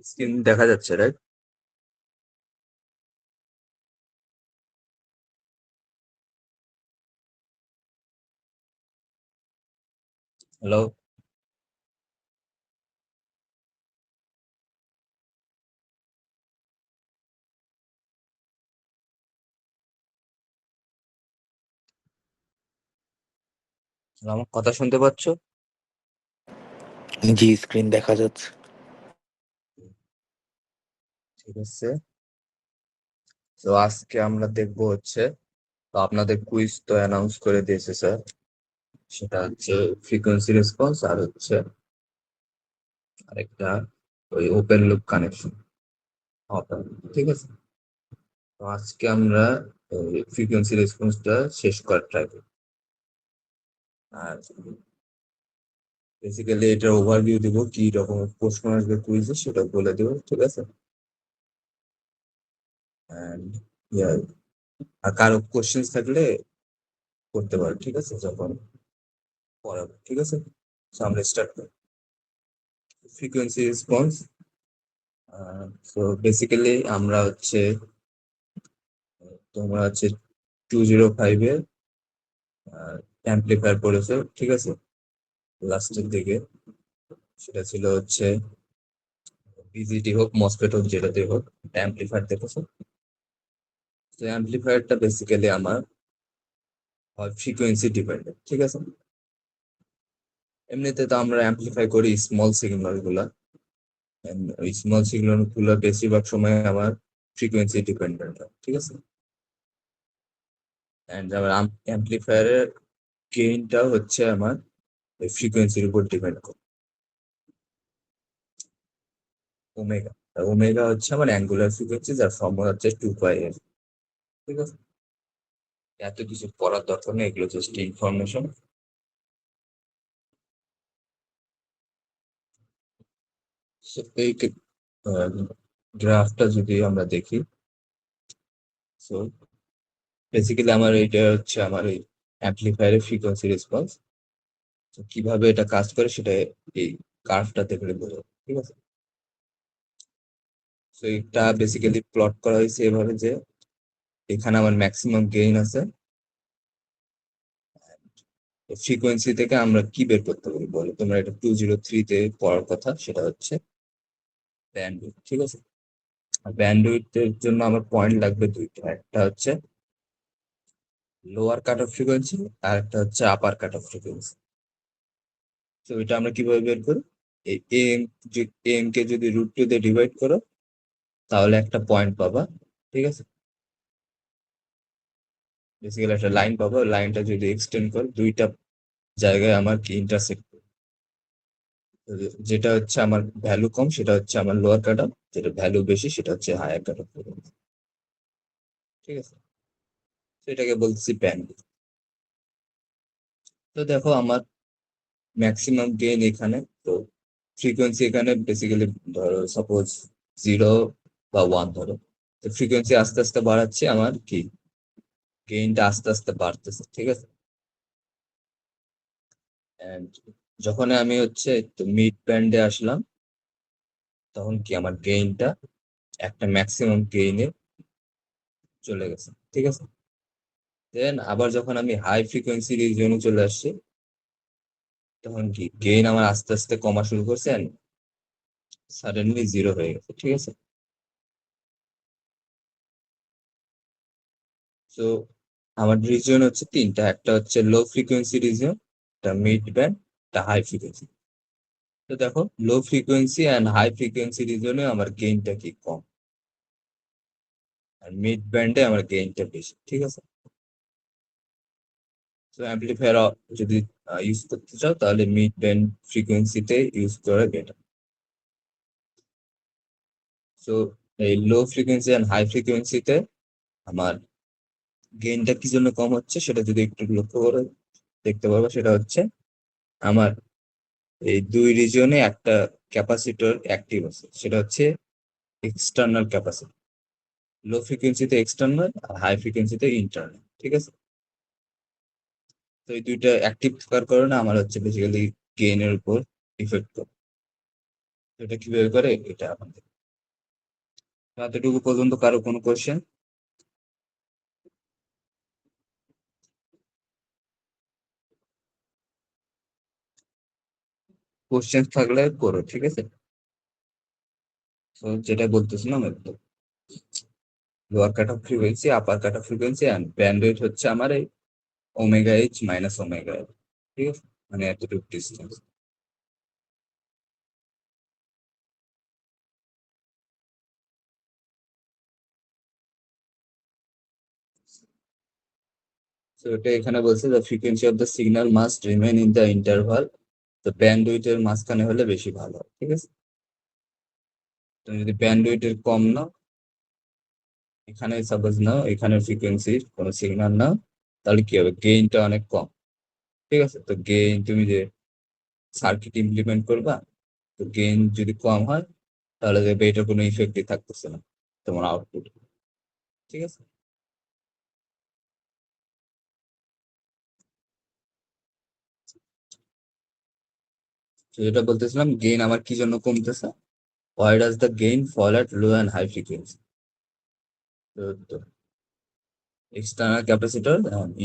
Screen দেখা যাচ্ছে, right? Hello? আমার কথা শুনতে পাচ্ছ? জি, স্ক্রিন দেখা যাচ্ছে। ঠিক আছে। তো আজকে আমরা দেখবো হচ্ছে, তো আপনাদের কুইজ তো অ্যানাউন্স করে দিয়েছে স্যার। সেটা হচ্ছে ফ্রিকোয়েন্সি রেসপন্স, আর হচ্ছে আরেকটা ওই ওপেন লুপ কানেকশন। ঠিক আছে। তো আজকে আমরা ফ্রিকোয়েন্সি রেসপন্সটা শেষ করার ট্রাই করব। আর বেসিক্যালি এটার ওভারভিউ দিব, কি রকমের প্রশ্ন আসবে কুইজে সেটা বলে দেবো, ঠিক আছে। And, yeah, আর কারো কোশ্চেন থাকলে করতে পারো, ঠিক আছে, যখন পড়াবো, ঠিক আছে। So, আমরা স্টার্ট করি। Frequency response. তো বেসিক্যালি আমরা হচ্ছে, তোমরা হচ্ছে 205 এর অ্যাম্পলিফায়ার পড়েছো, ঠিক আছে, লাস্টের দিকে। সেটা ছিল হচ্ছে বিজিটি হোক, মসফেট হোক, যেটাতে হোক, অ্যাম্পলিফায়ার দেখেছো। তো অ্যাম্পলিফায়ারটা বেসিক্যালি আমার ফ্রিকোয়েন্সি ডিপেন্ডেন্ট, ঠিক আছে। এমনিতে তো আমরা অ্যাম্পলিফাই করি স্মল সিগন্যাল গুলা, and ওই স্মল সিগন্যাল গুলো বেশিরভাগ সময় আমার ফ্রিকোয়েন্সি ডিপেন্ডেন্ট, ঠিক আছে। এন্ড আমার অ্যাম্পলিফায়ারের গেইনটা হচ্ছে আমার ফ্রিকোয়েন্সির উপর ডিপেন্ড করে। ওমেগা, ওমেগা হচ্ছে আমার অ্যাঙ্গুলার ফ্রিকোয়েন্সি, যার ফর্মুলা হচ্ছে 2πf, ঠিক আছে। এত কিছু পড়ার দরকার নেই, এগুলো জাস্ট ইনফরমেশন। এই গ্রাফটা যদি আমরা দেখি, সো বেসিক্যালি আমার এটা হচ্ছে আমার এই অ্যাম্পলিফায়ারের ফ্রিকোয়েন্সি রেসপন্স। কিভাবে এটা কাজ করে সেটা এই কার্ভটা দেখলে বোঝা যাবে, ঠিক আছে। তো এটা বেসিক্যালি প্লট করা হয়েছে এভাবে যে এখানে আমার ম্যাক্সিমাম গেইন আছে। ফ্রিকোয়েন্সি থেকে আমরা কি বের করতে পারি বলো, তোমরা এটা 203 তে পড়ার কথা, সেটা হচ্ছে ব্যান্ডউইথ, ঠিক আছে। আর ব্যান্ডউইথের জন্য আমার পয়েন্ট লাগবে দুইটা, একটা হচ্ছে লোয়ার কাট অফ ফ্রিকোয়েন্সি, আর একটা হচ্ছে আপার কাট অফ ফ্রিকোয়েন্সি। তো এটা আমরা কিভাবে বের করি? এই এম, এম কে যদি √2 দিয়ে ডিভাইড করো তাহলে একটা পয়েন্ট পাবা, ঠিক আছে। বেসিক্যালি একটা লাইন পাবো, লাইনটা যদি এক্সটেন্ড করে দুইটা জায়গায় আমার কি ইন্টারসেক্ট, যেটা হচ্ছে আমার ভ্যালু কম সেটা হচ্ছে আমার লোয়ার কাট অফ, যেটা ভ্যালু বেশি সেটা হচ্ছে হায়ার কাট অফ, ঠিক আছে। তো এটাকে বলছি ব্যান্ড। তো দেখো আমার ম্যাক্সিমাম গেইন এখানে, তো ফ্রিকোয়েন্সি এখানে বেসিক্যালি ধরো সাপোজ 0 বা 1 ধরো। তো ফ্রিকোয়েন্সি আস্তে আস্তে বাড়াচ্ছে, আমার কি গেইনটা আস্তে আস্তে বাড়তেছে, ঠিক আছে। And যখন আমি হচ্ছে মিড ব্যান্ডে আসলাম, তখন কি আমার গেইনটা একটা ম্যাক্সিমাম গেইনে চলে গেছে, ঠিক আছে। দেন আবার যখন আমি হাই ফ্রিকোয়েন্সি রিজিয়নে চলে আসছি, তখন কি গেইন আমার আস্তে আস্তে কমা শুরু করছে, সাডেনলি 0 হয়ে গেছে, ঠিক আছে। তো আমার রিজিয়ন হচ্ছে তিনটা, একটা হচ্ছে লো ফ্রিকোয়েন্সি রিজিয়ন, একটা মিড ব্যান্ড, একটা হাই ফ্রিকোয়েন্সি। তো দেখো low frequency and high frequency রিজিয়নে আমার গেইনটা কি কম, আর মিড ব্যান্ডে আমার গেইনটা বেশি, ঠিক আছে। তো অ্যাম্পলিফায়ার যদি ইউজ করতে চাও তাহলে মিড ব্যান্ড ফ্রিকোয়েন্সিতে ইউজ করা বেটার। তো এই লো ফ্রিকোয়েন্সি অ্যান্ড হাই ফ্রিকোয়েন্সিতে আমার গেইনটা কি জন্য কম হচ্ছে সেটা যদি একটু লক্ষ্য করে দেখতে পারবো, সেটা হচ্ছে আমার এই দুই রিজিয়নে একটা ক্যাপাসিটর অ্যাক্টিভ আছে, সেটা হচ্ছে এক্সটার্নাল ক্যাপাসিটর। লো ফ্রিকোয়েন্সিতে এক্সটার্নাল আর হাই ফ্রিকোয়েন্সিতে ইন্টারনাল, ঠিক আছে। তো এই দুইটা অ্যাক্টিভ থাকার কারণে আমার হচ্ছে বেসিক্যালি গেইনের উপর ইফেক্ট করে। তো এটা কিভাবে করে এটা আমাদের এতটুকু পর্যন্ত কারো কোনো কোশ্চেন? কোশ্চেন থাকলে করো, ঠিক আছে? তো যেটা বলতেছিলাম একটু, lower cut off frequency, upper cut off frequency and band width হচ্ছে আমার এই ওমেগা এইচ মাইনাস ওমেগা এল, ঠিক আছে? মানে এতটুকু ডিস্টেন্স। তো এটা এখানে বলছে the frequency of the signal must remain in the interval, তো ব্যান্ড উইডথের মাঝখানে হলে বেশি ভালো হয়, ঠিক আছে? তুমি যদি ব্যান্ড উইডথের কম নাও, এখানে সাপোজ নাও এখানে ফ্রিকোয়েন্সির কোনো সিগন্যাল নাও, তাহলে কি হবে, গেইনটা অনেক কম, ঠিক আছে? তো গেইন তুমি যে সার্কিট ইমপ্লিমেন্ট করবা, তো গেইন যদি কম হয় তাহলে দেখবে এটার কোনো ইফেক্টই থাকতেছে না তোমার আউটপুট, ঠিক আছে? তো যেটা বলতেছিলাম, গেইন আমার কি জন্য কমতেছে, why does the gain fall at low and high frequency? তো এক্সটার্নাল ক্যাপাসিটর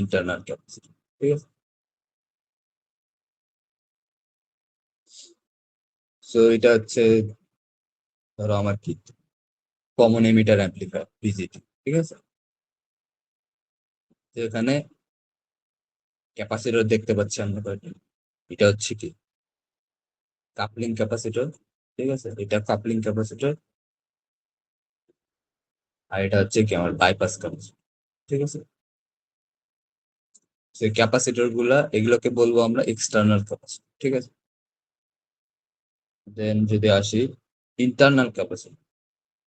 ইন্টারনাল ক্যাপাসিটর, ঠিক আছে? সো এটা হচ্ছে, ধরো আমার কি, কমন এমিটার অ্যাম্পলিফায়ার বিজিটি, ঠিক আছে? তো এখানে ক্যাপাসিটর দেখতে পাচ্ছি আমরা কয়টা, এটা হচ্ছে কি কাপলিং ক্যাপাসিটর, ঠিক আছে? এটা কাপলিং ক্যাপাসিটর, আর এটা হচ্ছে কি আমার বাইপাস ক্যাপাসিটর, ঠিক আছে? সেই ক্যাপাসিটর গুলা এগুলোকে বলবো আমরা এক্সটার্নাল ক্যাপাসিটর, ঠিক আছে? দেন যদি আসি ইন্টারনাল ক্যাপাসিটর,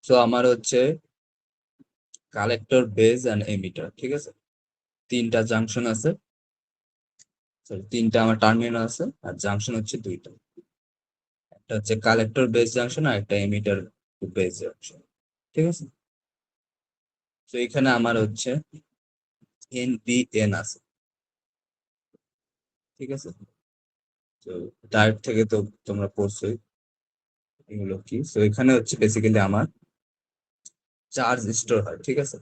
সো আমার হচ্ছে কালেক্টর, বেজ এন্ড এমিটার, ঠিক আছে? তিনটা জাংশন আছে, সরি তিনটা আমার টার্মিনাল আছে, আর জাংশন হচ্ছে দুইটা, একটা হচ্ছে কালেক্টর বেস জাংশন আর একটা এমিটার বেস জাংশন, ঠিক আছে? তো এখানে আমার হচ্ছে এন পি এন আছে, ঠিক আছে? তো ডায়োড থেকে তো তোমরা পড়ছোই এগুলো কি। তো এখানে হচ্ছে বেসিক্যালি আমার চার্জ স্টোর হয়, ঠিক আছে?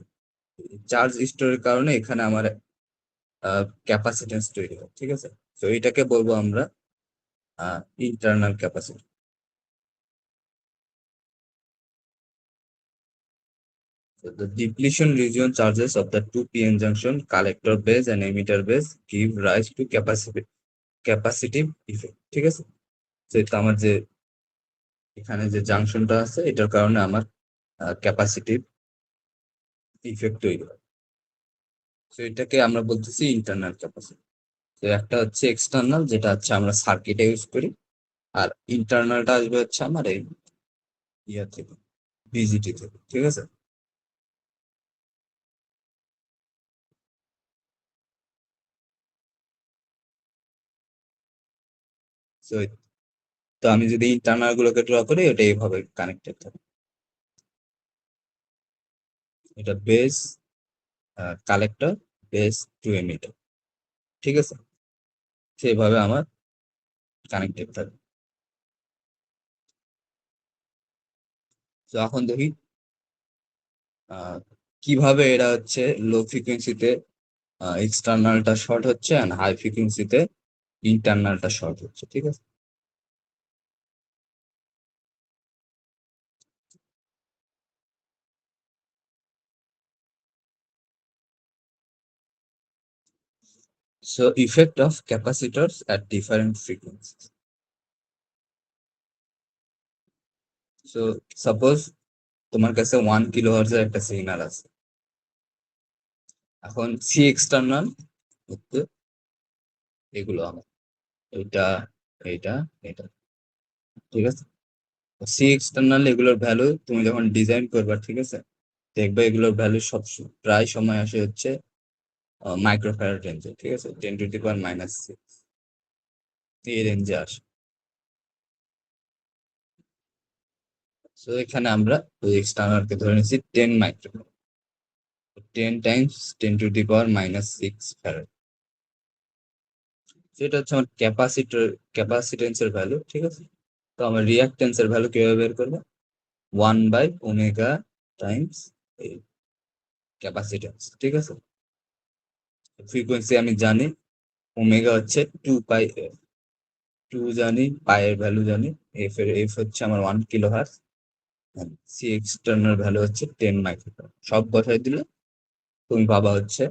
চার্জ স্টোরের কারণে এখানে আমার ক্যাপাসিটেন্স তৈরি হয়, ঠিক আছে? তো এটাকে বলবো আমরা internal capacity. So the depletion region charges of the two PN junction, collector base and emitter base, give rise to capacitive effect, ঠিক আছে? তো এটা আমার যে এখানে যে জাংশনটা আছে এটার কারণে আমার ক্যাপাসিটিভ ইফেক্ট তৈরি হয়। তো এটাকে আমরা বলতেছি ইন্টারনাল ক্যাপাসিটি। তো একটা হচ্ছে এক্সটার্নাল, যেটা হচ্ছে আমরা সার্কিটে ইউজ করি, আর ইন্টারনালটা আসবে হচ্ছে আমার এই ইয়া থেকে, বিজিটি থেকে, ঠিক আছে? তো তো আমি যদি ইন্টারনাল গুলোকে ড্র করি, এটা এইভাবে কানেক্টেড থাকে, এটা base, collector, base two emitter, ঠিক আছে? সেভাবে আমার কানেক্টেড থাকে। তো এখন দেখি আহ, কিভাবে এরা হচ্ছে লো ফ্রিকোয়েন্সিতে এক্সটার্নালটা শর্ট হচ্ছে আর হাই ফ্রিকোয়েন্সিতে ইন্টারনালটা শর্ট হচ্ছে, ঠিক আছে? So effect of capacitors at different frequencies. So suppose তোমার কাছে 1 কিলোহার্জ এর একটা সিগন্যাল আছে, এখন সি এক্সটার্নাল হচ্ছে এগুলো আমার, এটা, এটা, এটা, ঠিক আছে? সি এক্সটার্নাল এগুলোর ভ্যালু তুমি যখন ডিজাইন করবা, ঠিক আছে, দেখবে এগুলোর ভ্যালু সব প্রায় সময় আসে হচ্ছে মাইক্রোফ্যারাড রেঞ্জে, ঠিক আছে? 10⁻⁻⁶ এই রেঞ্জে আসে। সো এখানে আমরা ওই এক্সটার্নালকে ধরে নিচ্ছি 10 মাইক্রোফ্যারাড, 10 × 10⁻⁶ সেটা হচ্ছে আমার ক্যাপাসিটেন্সের ভ্যালু, ঠিক আছে? তো আমার রিয়াক্টেন্সের ভ্যালু কিভাবে বের করবো, 1/ω টাইমস এই ক্যাপাসিট্যান্স, ঠিক আছে। ফ্রিকোয়েন্সি আমি জানি, ওমেগা হচ্ছে 2 পাই, 2 জানি, পাই এর ভ্যালু জানি, এফ হচ্ছে আমার 1 kilo hertz, C external value হচ্ছে 10 মাইক্রোফ্যারাড। সব বসাই দিলে তুমি পাবা হচ্ছে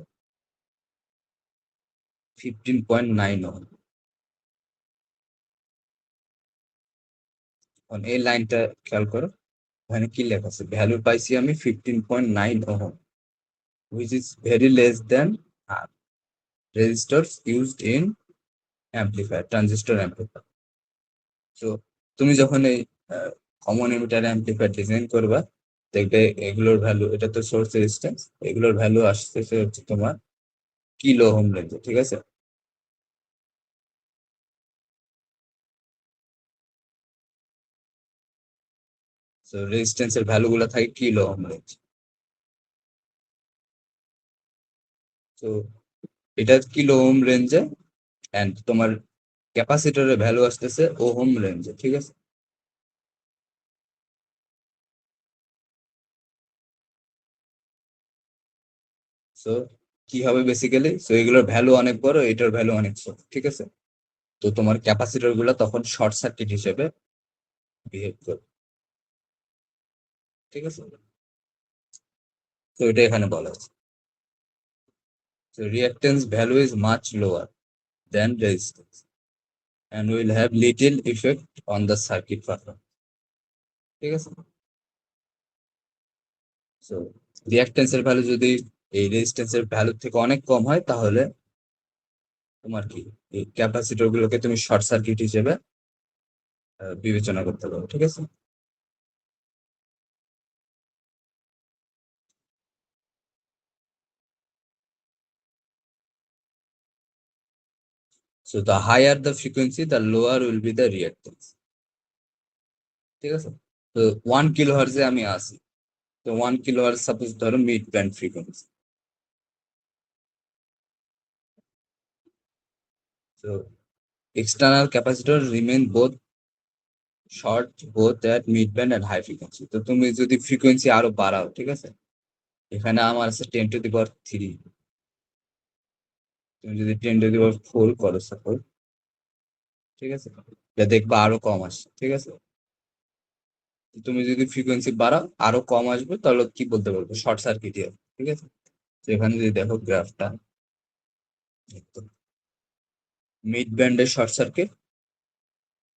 15.9 ওহম। এখন এই লাইনটা খেয়াল করো, এখানে কি লেখা আছে, ভ্যালু পাইছি আমি 15.9 ohm, which is very less than resistors used in amplifier, transistor amplifier. তো তুমি যখন এই কমন এমিটার অ্যাম্পলিফায়ার ডিজাইন করবা, দেখবে এগুলোর ভ্যালু, এটা তো সোর্স রেজিস্ট্যান্স, এগুলোর ভ্যালু আসতেছে হচ্ছে তোমার কিলো ওহম রেঞ্জে, ঠিক আছে। তো রেজিস্ট্যান্সের ভ্যালু গুলো থাকে কিলো ওহম রেঞ্জ। তো এটা কিলো ওহম রেঞ্জে, এন্ড তোমার ক্যাপাসিটরের ভ্যালু আসতেছে ওহম রেঞ্জে, ঠিক আছে। সো কি হবে বেসিক্যালি, সো এগুলোর ভ্যালু অনেক বড়, এটার ভ্যালু অনেক ছোট, ঠিক আছে। তো তোমার ক্যাপাসিটর গুলো তখন শর্ট সার্কিট হিসেবে বিহেভ করবে, ঠিক আছে। তো এটা এখানে বলা আছে, so reactance value is much lower than resistance and will have little effect on the circuit performance, ঠিক আছে। সো রিঅ্যাকট্যান্স এর ভ্যালু যদি এই রেজিস্ট্যান্স এর ভ্যালু থেকে অনেক কম হয়, তাহলে তোমার কি এই ক্যাপাসিটর গুলোকে তুমি শর্ট সার্কিট হিসেবে বিবেচনা করতে পারো, ঠিক আছে। So the higher the frequency, the lower will be the reactance, ঠিক আছে। তো 1 কিলো হার্টজে আমি আসি, তো 1 কিলো হার্টজ সাপোজ ধরো মিড ব্যান্ড ফ্রিকোয়েন্সি। তো external capacitor remain both short, both at mid band and high frequency. তো তুমি যদি ফ্রিকোয়েন্সি আরো বাড়াও, ঠিক আছে, এখানে আমার আছে 10⁻³ তুমি যদি 10⁻⁴ করো সাপোজ, ঠিক আছে, এটা দেখবা আরো কম আসছে, ঠিক আছে। তো তুমি যদি ফ্রিকোয়েন্সি বাড়াও আরো কম আসবে, তাহলে কি বলতে পারবো, শর্ট সার্কিট ইয়ার, ঠিক আছে। তো এখানে যদি দেখো গ্রাফটা, মিড ব্যান্ডে শর্ট সার্কিট,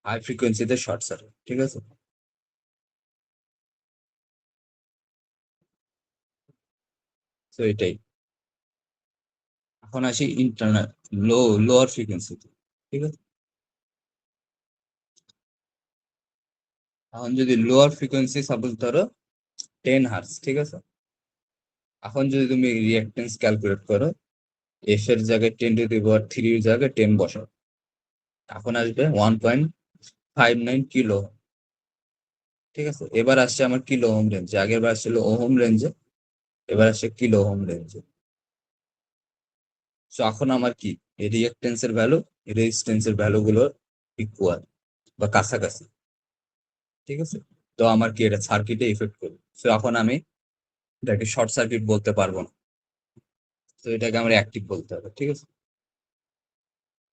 হাই ফ্রিকোয়েন্সিতে শর্ট সার্কিট, ঠিক আছে। তো এটাই। এখন আসি ইন্টারনাল, লো লোয়ার ফ্রিকোয়েন্সিতে, ঠিক আছে। এখন যদি লোয়ার ফ্রিকোয়েন্সি সাপোজ ধরো 10 হার্টজ, ঠিক আছে। এখন যদি তুমি রিঅ্যাকটেন্স ক্যালকুলেট করো, এফ এর জায়গায় 10⁻³ জায়গায় 10 বসাও, এখন আসবে 1.59 কিলো, ঠিক আছে। এবার আসছে আমার কিলো ওহম রেঞ্জে, আগের বার ছিল ওহম রেঞ্জে, এবার আসছে কিলো ওহম রেঞ্জে। তো এখন আমার কি, এই রিঅ্যাকটেন্স এর ভ্যালু রেজিস্ট্যান্স এর ভ্যালু গুলো ইকুয়াল বা কাছাকাছি, ঠিক আছে। তো আমার কি এটা সার্কিটে ইফেক্ট করবে, তো এখন আমি এটাকে শর্ট সার্কিট বলতে পারবো না, তো এটাকে আমার অ্যাক্টিভ বলতে হবে, ঠিক আছে।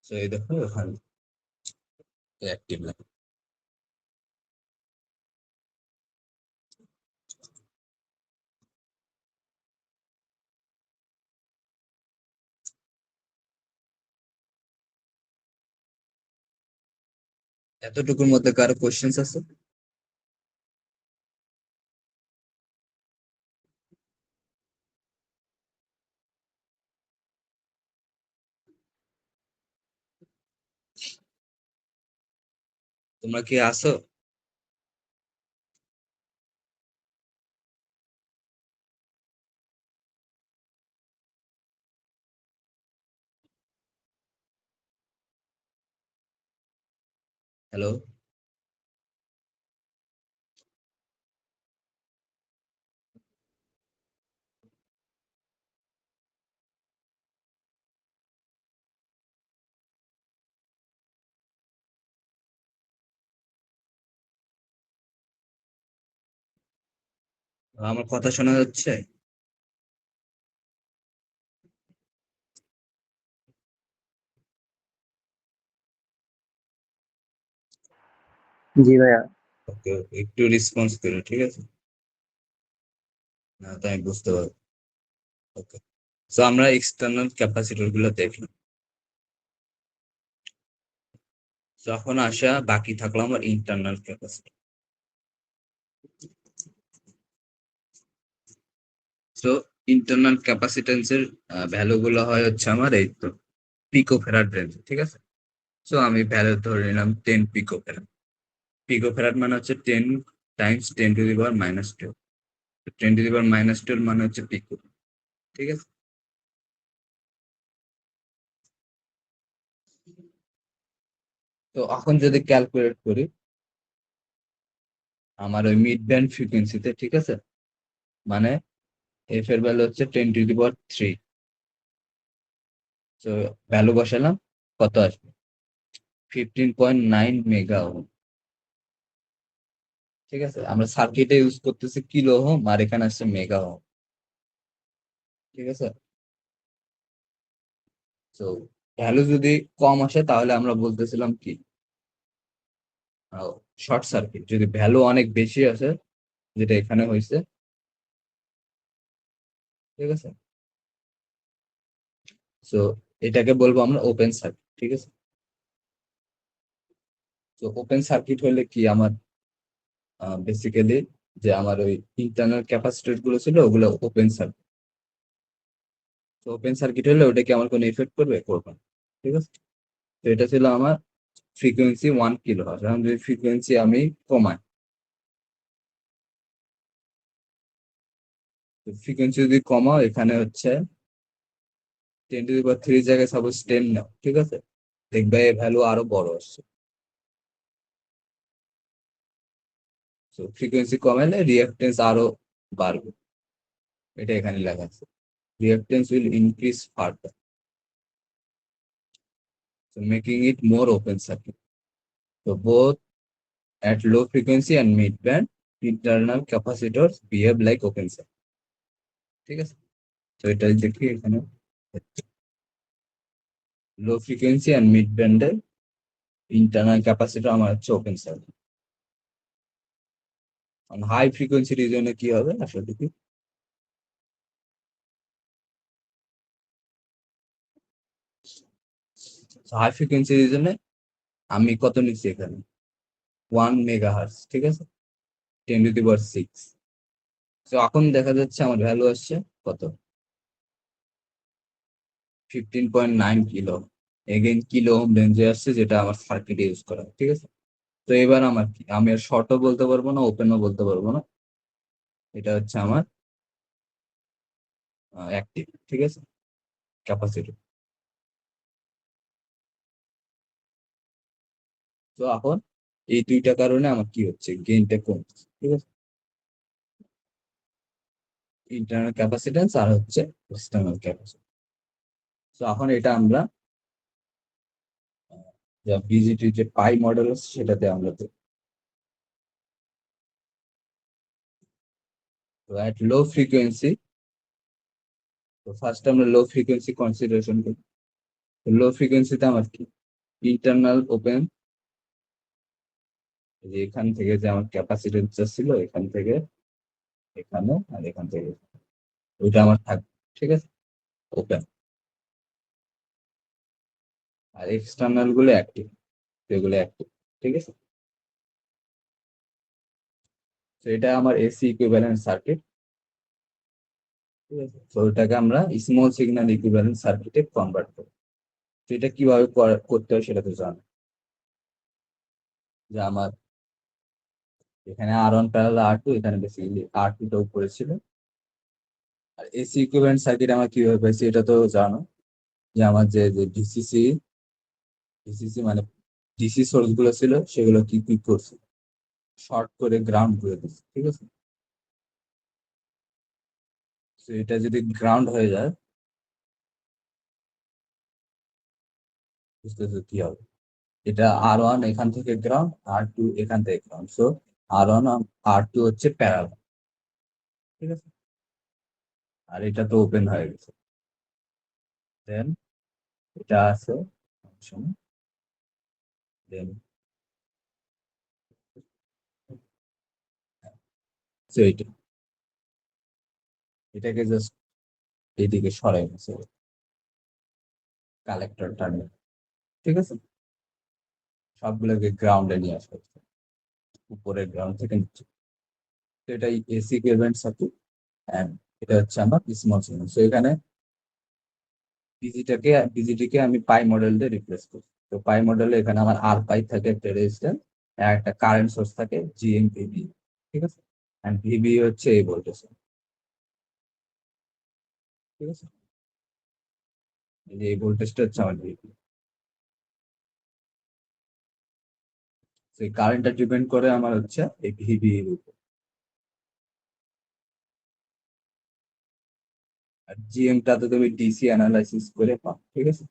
তো এই দেখো এখানে অ্যাক্টিভ লাগে। এতটুকুর মধ্যে কারো কোশ্চেন্স আছে? তোমরা কি আসো? হ্যালো? আমার কথা শোনা যাচ্ছে? জি ভাইয়া। ওকে, একটু রেসপন্স করো, ঠিক আছে? না তো আমি বুঝতে পারবো। ওকে, তো আমরা এক্সটার্নাল ক্যাপাসিটর গুলো দেখলাম। যখন আসা বাকি থাকলো আমার ইন্টারনাল ক্যাপাসিটর। তো ইন্টারনাল ক্যাপাসিটেন্সের ভ্যালু গুলো হয় হচ্ছে আমার এই তো পিকো ফ্যারাড রেঞ্জ, ঠিক আছে? তো আমি ভ্যালু ধরে নিলাম 10 পিকো ফ্যারাড। পিকো ফ্যারাড মানে হচ্ছে 10 × 10⁻²। 10⁻² মানে হচ্ছে পিকো, ঠিক আছে? তো এখন যদি ক্যালকুলেট করি আমার ওই মিড ব্যান্ড ফ্রিকোয়েন্সিতে, ঠিক আছে, মানে এফ এর ভ্যালু হচ্ছে 10⁻³ তো ভ্যালু বসালাম, কত আসবে? 15.9 মেগা ওহম। ঠিক আছে, আমরা সার্কিটে ইউজ করতেছি কিলো ওহম আর এখানে আসছে মেগা ওহম। ঠিক আছে, তো ভ্যালু যদি কম আসে তাহলে আমরা বলতেছিলাম কি শর্ট সার্কিট। যদি ভ্যালু অনেক বেশি আসে, যেটা এখানে হয়েছে, ঠিক আছে, তো এটাকে বলবো আমরা ওপেন সার্কিট, ঠিক আছে? তো ওপেন সার্কিট হলে কি আমার বেসিক্যালি যে আমার ওই ইন্টারনাল ক্যাপাসিটর গুলো ছিল ওগুলো ওপেন সার্কিট। তো ওপেন সার্কিট হলে ওটা কি আমার কোনো ইফেক্ট করবে? করবে না, ঠিক আছে? তো এটা ছিল আমার ফ্রিকোয়েন্সি 1 কিলো হার্টজ। এখন যদি ফ্রিকোয়েন্সি আমি কমাই, তো ফ্রিকোয়েন্সি যদি কমাও, এখানে হচ্ছে 10⁻³ জায়গায় সাপোজ 10 নাও, ঠিক আছে, দেখবে এই ভ্যালু আরো বড় আসছে। তো ফ্রিকোয়েন্সি কমালে রিঅ্যাক্টেন্স আরো বাড়বে, এটা এখানে লেখা আছে। Reactance will increase further, so making it more open circuit. So both at low frequency and mid band, internal capacitors behave like open circuit. ঠিক আছে, তো এটা দেখি এখানে লো ফ্রিকোয়েন্সি এন্ড মিড ব্যান্ডের ইন্টারনাল ক্যাপাসিটর আমার হচ্ছে ওপেন সার্কিট। হাই ফ্রিকোয়েন্সি রিজনে কি হবে আসলে কি, হাই ফ্রিকোয়েন্সি রিজনে আমি কত নিচ্ছি এখানে? 1 মেগা হার্টজ, ঠিক আছে, 10⁻⁶। তো এখন দেখা যাচ্ছে আমার ভ্যালু আসছে কত? 15.9 কিলো। এগেইন কিলো ওহম রেঞ্জে আসছে, যেটা আমার সার্কিটে ইউজ করা হয়, ঠিক আছে? তো এবার আমার কি, আমি আর শর্টও বলতে পারবো না, ওপেনও বলতে পারবো না, এটা হচ্ছে আমার অ্যাক্টিভ, ঠিক আছে, ক্যাপাসিটি। তো এখন এই দুইটা কারণে আমার কি হচ্ছে, গেইনটা কমছে, ঠিক আছে? ইন্টারনাল ক্যাপাসিটেন্স আর হচ্ছে এক্সটার্নাল ক্যাপাসিটেন্স। তো এখন এটা আমরা যা বিজিটি যে পাই মডেল আছে সেটাতে আমরা দেখব। তো এট লো ফ্রিকোয়েন্সি, তো ফার্স্ট আমরা লো ফ্রিকোয়েন্সি কনসিডারেশন করি। লো ফ্রিকোয়েন্সিতে আমার কি ইন্টারনাল ওপেন, যে এখান থেকে যে আমার ক্যাপাসিটেন্স ছিল এখান থেকে এখানে আর এখান থেকে ওইটা আমার থাকবে, ঠিক আছে, ওপেন। আর এক্সটার্নাল গুলো অ্যাক্টিভ, এগুলো অ্যাক্টিভ, ঠিক আছে? তো এটা আমার এসি ইকুইভ্যালেন্ট সার্কিট, ঠিক আছে? তো ওটাকে আমরা স্মল সিগন্যাল ইকুইভ্যালেন্ট সার্কিটে কনভার্ট করি। তো এটা কিভাবে করতে হয় সেটা তো জানো, যে আমার এখানে R1 + R2, এখানে বেসিক্যালি R2 টা উপরে ছিল। আর এসি ইকুইভ্যালেন্ট সার্কিট আমার কিভাবে পাইছি এটা তো জানো, যে আমার যে ডিসিসি ডিসিসি মানে ডিসি সোর্স গুলো ছিল সেগুলো কি কি করছে, শর্ট করে গ্রাউন্ড করে দিচ্ছে, ঠিক আছে? তো এটা যদি গ্রাউন্ড হয়ে যায়, বুঝতেছো কি হবে? এটা R1 এখান থেকে গ্রাউন্ড, R2 এখান থেকে গ্রাউন্ড, সো R1 আর R2 হচ্ছে প্যারালাল। ঠিক আছে, আর এটা তো ওপেন হয়ে গেছে। দেন এটা আছে, দেন এইটা, এটাকে জাস্ট এইদিকে সরাই গেছে কালেক্টরটা নিয়ে। ঠিক আছে, সবগুলোকে গ্রাউন্ডে নিয়ে আসা হচ্ছে, উপরের গ্রাউন্ড থেকে নিচে। তো এটাই এসি কেভেন্ট সার্কিট, অ্যান্ড এটা হচ্ছে আমার স্মল সিগন্যাল। তো এখানে বিজিটিকে আমি পাই মডেল দিয়ে রিপ্লেস করি। তো পাই মডেলে এখানে আমার আর পাই থাকে, একটা রেজিস্ট্যান্স, একটা কারেন্ট সোর্স থাকে জিএম ভিবি। ঠিক আছে, এন্ড ভিবি হচ্ছে এই ভোল্টেজ। ঠিক আছে, এই ভোল্টেজটা হচ্ছে আমার ভিবি। সেই কারেন্টটা ডিপেন্ড করে আমার হচ্ছে এই ভিবি এর উপর। আর জিএমটা তো তুমি ডিসি অ্যানালাইসিস করে পাও। ঠিক আছে,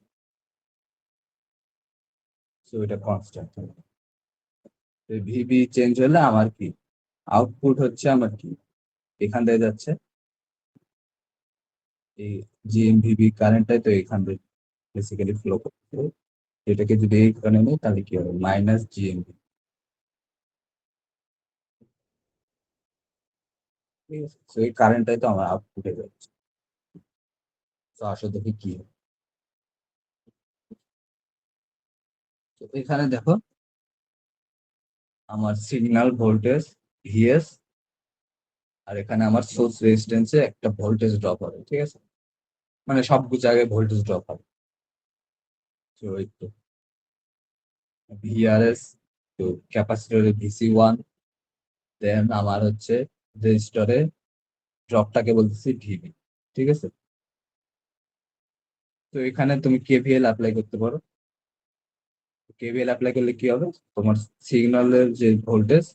তো এটা কনস্ট্যান্ট। ভিবি চেঞ্জ হলে আমার কি আউটপুট হচ্ছে, আমার কি এখান থেকে যাচ্ছে এই জিএমভিবি কারেন্টটাই তো এখান থেকে বেসিক্যালি ফ্লো করতে। এটাকে যদি এইখানে নিই তাহলে কি হবে, মাইনাস জিএমভি। ঠিক আছে, তো এই কারেন্টটাই তো আমার আউটপুটে যাচ্ছে। তো আসলে দেখি কি হয়। তো এখানে দেখো আমার সিগন্যাল ভোল্টেজ ভিএস, আর এখানে আমার সোর্স রেজিস্ট্যান্সে একটা ভোল্টেজ ড্রপ হবে। ঠিক আছে, মানে সব জায়গায় ভোল্টেজ ড্রপ হবে। তো এই তো ভিআরএস, তো ক্যাপাসিটরে ভিসি 1, দেন আমার হচ্ছে রেজিস্টরে ড্রপটাকে বলতেছি ভিবি। ঠিক আছে, তো এখানে তুমি কেভিএল অ্যাপ্লাই করতে পারো। কেভিএল অ্যাপ্লাই করলে কি হবে, তোমার সিগন্যালের যে ভোল্টেজ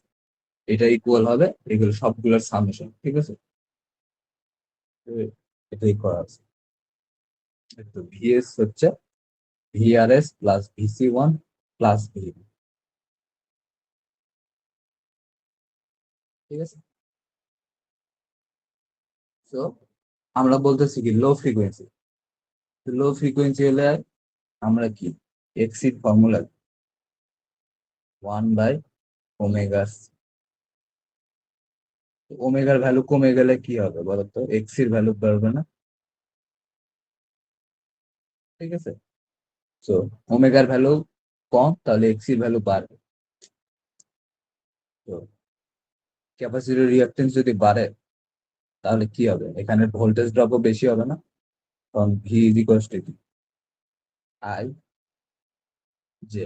এটা ইকুয়াল হবে এগুলো সবগুলোর সামেশন। ঠিক আছে, তো এটাই করা আছে। তো ভিএস হচ্ছে VRS plus VC 1 plus VB. ঠিক আছে, তো আমরা বলতেছি কি লো ফ্রিকোয়েন্সি। লো ফ্রিকোয়েন্সি হলে আমরা কি এক্সির ফর্মুলা 1/ওমেগা। ওমেগার ভ্যালু কমে গেলে কি হবে বলতো, এক্সির ভ্যালু বাড়বে না। ঠিক আছে, তো ওমেগার ভ্যালু কম, তাহলে এক্সির ভ্যালু বাড়বে। তো ক্যাপাসিটর রিঅ্যাকটেন্স যদি বাড়ে তাহলে কি হবে, এখানে ভোল্টেজ ড্রপও বেশি হবে না, কারণ V is equals to I J.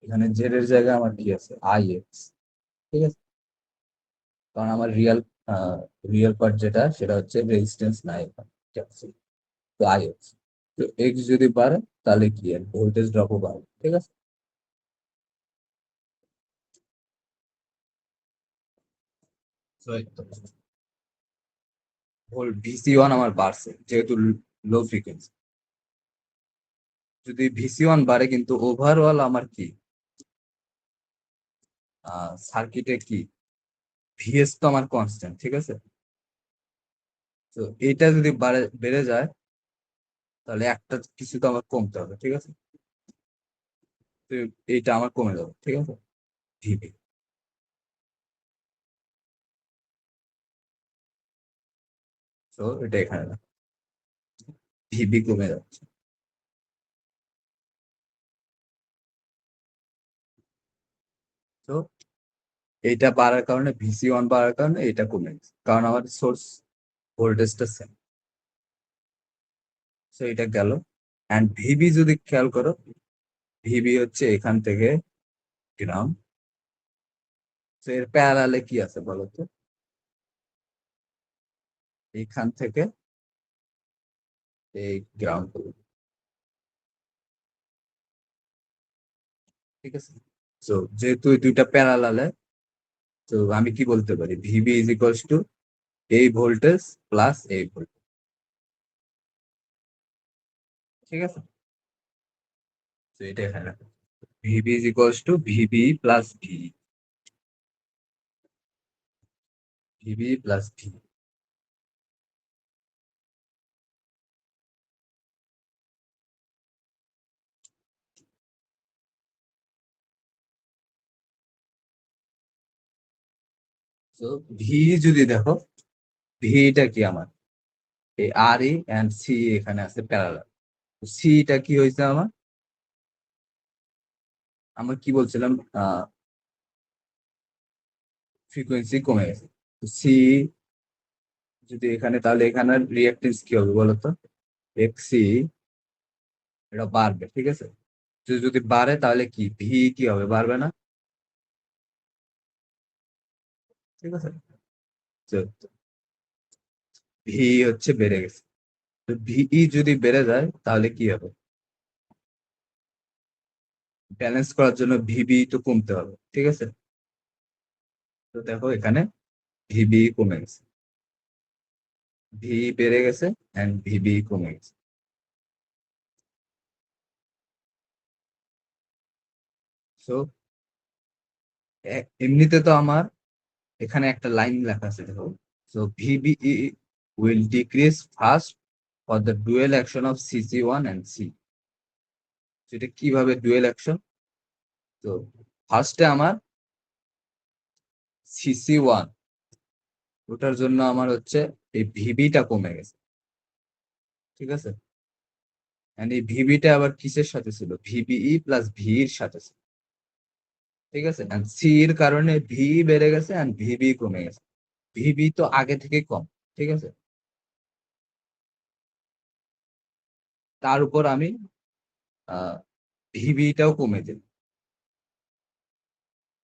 এখানে জেড এর জায়গায় আমার কি আছে, আই এক্স। ঠিক আছে, কারণ আমার রিয়েল পার্ট যেটা সেটা হচ্ছে রেজিস্ট্যান্স নাই ক্যাপাসিটি, তো আই এক্স। তো এক্স যদি বাড়ে তাহলে কি আর ভোল্টেজ ড্রপও বাড়বে। ঠিক আছে, তো এই তো ভিসি 1 আমার বাড়ছে যেহেতু লো ফ্রিকোয়েন্সি। যদি ভিসি 1 বাড়ে কিন্তু ওভারঅল আমার কি সার্কিটে কি ভিএস তো আমার কনস্ট্যান্ট। ঠিক আছে, তো এটা যদি বেড়ে যায় তাহলে একটা কিছু তো আমার কমতে হবে। ঠিক আছে, তো এইটা আমার কমে যাবে। ঠিক আছে, ভিবি। তো এটা এখানে না, ভিবি কমে যাচ্ছে। তো এইটা বাড়ার কারণে ভিসি 1 বাড়ার কারণে এটা কমে গেছে, কারণ আমার সোর্স ভোল্টেজটা সেম। তো এটা গেল। অ্যান্ড ভিবি যদি খেয়াল করো, ভিবি হচ্ছে এখান থেকে গ্রাউন্ড। তো এর প্যারালালে কি আছে বলতো, এইখান থেকে এই গ্রাউন্ড। ঠিক আছে, তো যেহেতু এই দুইটা প্যারালালে, তো আমি কি বলতে পারি, ভিবি ইজ ইকুয়ালস টু এই ভোল্টেজ প্লাস এই ভোল্টেজ। ঠিক আছে, তো এটা এখানে VB is equals to VB plus V, VB plus V. তো ভি যদি দেখো, ভিটা কি আমার এই আর ই এন্ড সি এখানে আছে প্যারালাল। সিটা কি হয়েছে আমার, আমরা কি বলছিলাম, ফ্রিকোয়েন্সি কমে গেছে। তো সি যদি এখানে, তাহলে এখানে রিঅ্যাক্টেন্স কি হবে বলতো, এক্সি, এটা বাড়বে, ঠিক আছে। তো যদি বাড়ে তাহলে কি ভি কি হবে, বাড়বে না, ঠিক আছে। ভি হচ্ছে বেড়ে গেছে। তো ভিই যদি বেড়ে যায় তাহলে কি হবে, ব্যালেন্স করার জন্য ভিবি তো কমতে হবে, ঠিক আছে। তো দেখো এখানে ভিবি কমে গেছে, ভি বেড়ে গেছে এন্ড ভিবি কমে গেছে। সো এমনিতে তো আমার এখানে একটা লাইন লেখা আছে দেখো, so VBE will decrease first for the dual action of CC one and C. সেটা কিভাবে ডুয়েল অ্যাকশন, তো ফার্স্টে আমার সিসি ওয়ান, ওটার জন্য আমার হচ্ছে এই ভিবিটা কমে গেছে, ঠিক আছে। এন্ড এই ভিবিটা আবার কিসের সাথে ছিল, ভিবিই প্লাস ভি এর সাথে ছিল, ঠিক আছে। এন্ড সি এর কারণে ভি বেড়ে গেছে এন্ড ভিবি কমে গেছে। ভিবি তো আগে থেকে কম, ঠিক আছে। তার উপর আমি ভিবিটাও কমে দিই।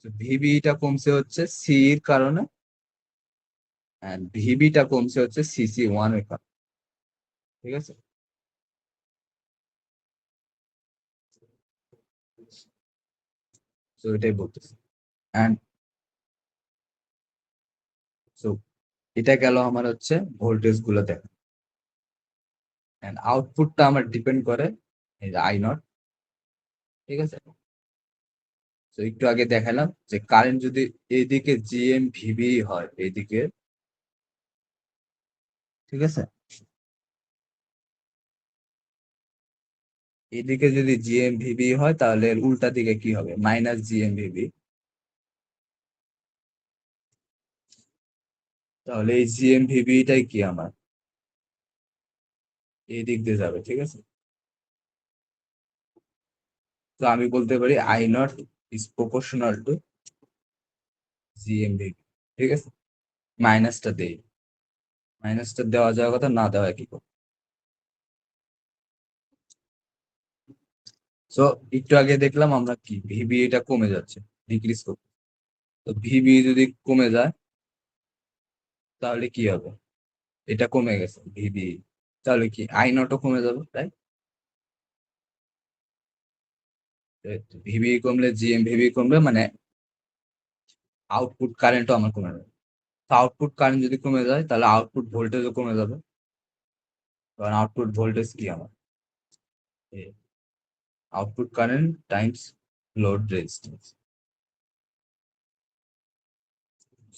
ভিবিটা কমছে হচ্ছে সি এর কারণে এন্ড ভিবিটা কমছে হচ্ছে সিসি ওয়ান এর কারণে, ঠিক আছে। তো এটাই বলতেছি। এন্ড সো এটা গেল আমার হচ্ছে ভোল্টেজ গুলো দেখা। এন্ড আউটপুটটা আমার ডিপেন্ড করে এই যে আই নট, ঠিক আছে। তো একটু আগে দেখালাম যে কারেন্ট যদি এইদিকে জিএম ভিবি হয় এইদিকে, ঠিক আছে, এদিকে যদি জিএম ভিবি হয় তাহলে এর উল্টা দিকে কি হবে, মাইনাস জিএম ভিবি। তাহলে এই জিএম ভিবিটাই কি আমার এই দিক দিয়ে যাবে, ঠিক আছে। তো আমি বলতে পারি I not is proportional to GM VB, ঠিক আছে। মাইনাসটা দেই, মাইনাসটা দেওয়া যাওয়ার কথা, না দেওয়া কি করবো। তো একটু আগে দেখলাম আমরা কি ভিবি এটা কমে যাচ্ছে, ডিক্রিজ করবে। তো ভিবি যদি কমে যায় তাহলে কি হবে, এটা কমে গেছে ভিবি, তাহলে কি আই নটও কমে যাবে, তাই। ভিবি কমলে জিএম ভিবি কমবে, মানে আউটপুট কারেন্টও আমার কমে যাবে। তো আউটপুট কারেন্ট যদি কমে যায় তাহলে আউটপুট ভোল্টেজও কমে যাবে, কারণ আউটপুট ভোল্টেজ কি আমার output current Times load resistance.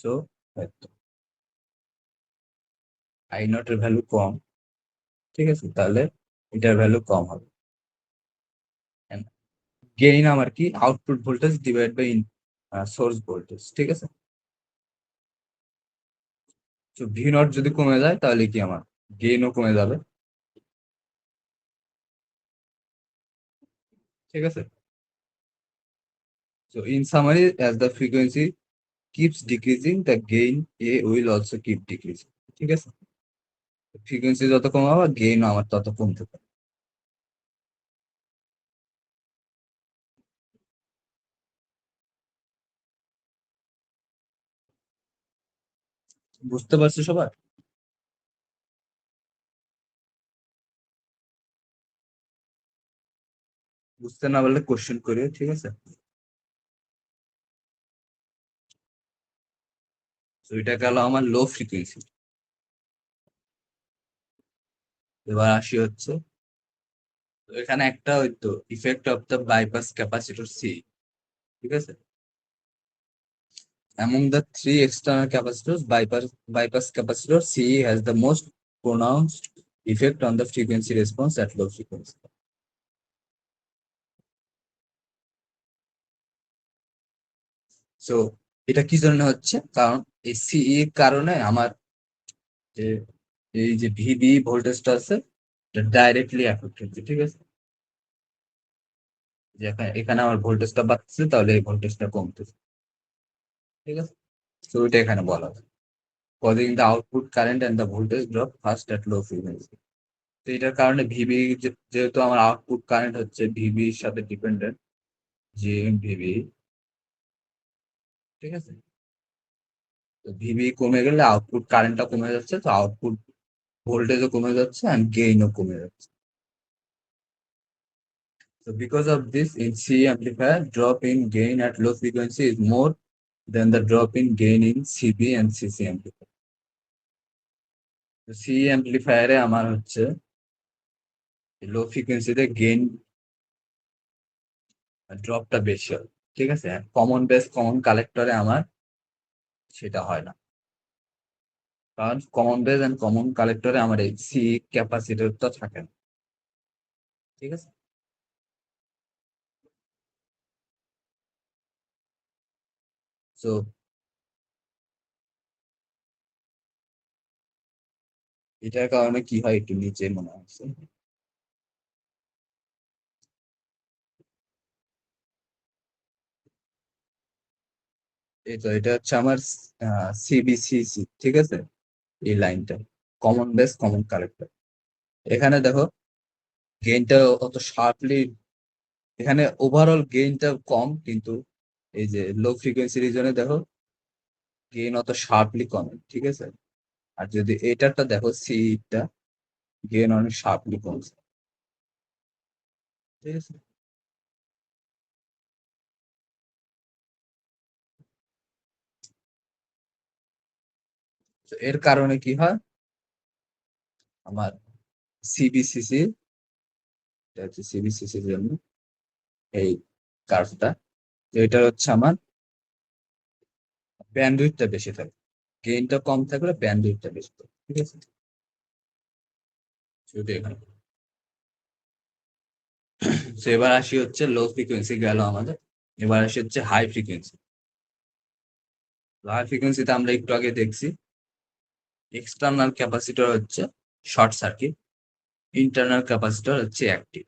So I not এর ভ্যালু কম, ঠিক আছে, তাহলে এটার ভ্যালু কম হবে। গেইন আমার কি output voltage divide by source voltage, ঠিক আছে। তো ভি নট যদি কমে যায় তাহলে কি আমার গেইনও কমে যাবে, ঠিক আছে। So in summary, as the frequency keeps decreasing, the gain A will also keep decreasing. ঠিক আছে, ফ্রিকোয়েন্সি যত কমাবো গেইন আমার তত কমতে পারে। বুঝতে পারছো সবাই? বুঝতে না পারলে কোশ্চেন করিও, ঠিক আছে। তো এটা গেল আমার লো ফ্রিকোয়েন্সি। এবার আসি হচ্ছে, তো এখানে একটা হয়তো effect of the bypass capacitor C, ঠিক আছে। Among the three external capacitors, bypass capacitor C has the most pronounced effect on the frequency response at low frequency. So এটা কি জন্য হচ্ছে, কারণ এই সিই এর কারণে আমার যে এই যে ভিবি ভোল্টেজটা আছে এটা ডাইরেক্টলি এফেক্ট হচ্ছে, ঠিক আছে। যে এখানে আমার ভোল্টেজটা বাড়তেছে, তাহলে এই ভোল্টেজটা কমতেছে, ঠিক আছে। তো এটা এখানে বলা আছে, causing the output current and the voltage drop fast at low frequency. তো এটার কারণে ভিবি, যেহেতু আমার আউটপুট কারেন্ট হচ্ছে ভিবি এর সাথে ডিপেন্ডেন্ট, জি ভিবি, ঠিক আছে। তো ভিবি কমে গেলে আউটপুট কারেন্টটা কমে যাচ্ছে, তো আউটপুট ভোল্টেজও কমে যাচ্ছে and গেইনও কমে যাচ্ছে। So because of this, in C amplifier, drop in gain at low frequency is more than the drop in gain in CB and CC amplifier. তো C amplifier এ আমার হচ্ছে লো ফ্রিকোয়েন্সিতে গেইন ড্রপটা বেশি হয়, ঠিক আছে। কমন বেস কমন কালেক্টরে আমার সেটা হয় না, কারণ কমন বেস এন্ড কমন কালেক্টরে আমার এই সি ক্যাপাসিটরটা থাকে না, ঠিক আছে। তো এটার কারণে কি হয় একটু নিচে মনে হচ্ছে, এই তো এটা হচ্ছে আমার সিবিসিসি, ঠিক আছে। এই লাইনটা কমন বেস কমন কালেক্টর। এখানে দেখো গেইনটা অত শার্পলি, এখানে ওভারঅল গেইনটা কম, কিন্তু এই যে লো ফ্রিকোয়েন্সি রিজনে দেখো গেইন অত শার্পলি কমে, ঠিক আছে। আর যদি এটারটা দেখো সিটা, গেইন অনেক শার্পলি কমছে, ঠিক আছে। তো এর কারণে কি হয়, আমার সিবিসিসি, এটা হচ্ছে সিবিসিসির জন্য এই কার্ভটা, তো এটা হচ্ছে আমার ব্যান্ডউইথটা বেশি থাকে, গেইনটা কম থাকলে ব্যান্ডউইথটা বেশি থাকে, ঠিক আছে। শুধু এখানে। তো এবার আসি হচ্ছে লো ফ্রিকোয়েন্সি গেল আমাদের, এবার আসি হচ্ছে হাই ফ্রিকোয়েন্সি। হাই ফ্রিকোয়েন্সিতে আমরা একটু আগে দেখছি এক্সটার্নাল ক্যাপাসিটর হচ্ছে শর্ট সার্কিট, ইন্টারনাল ক্যাপাসিটর হচ্ছে অ্যাক্টিভ।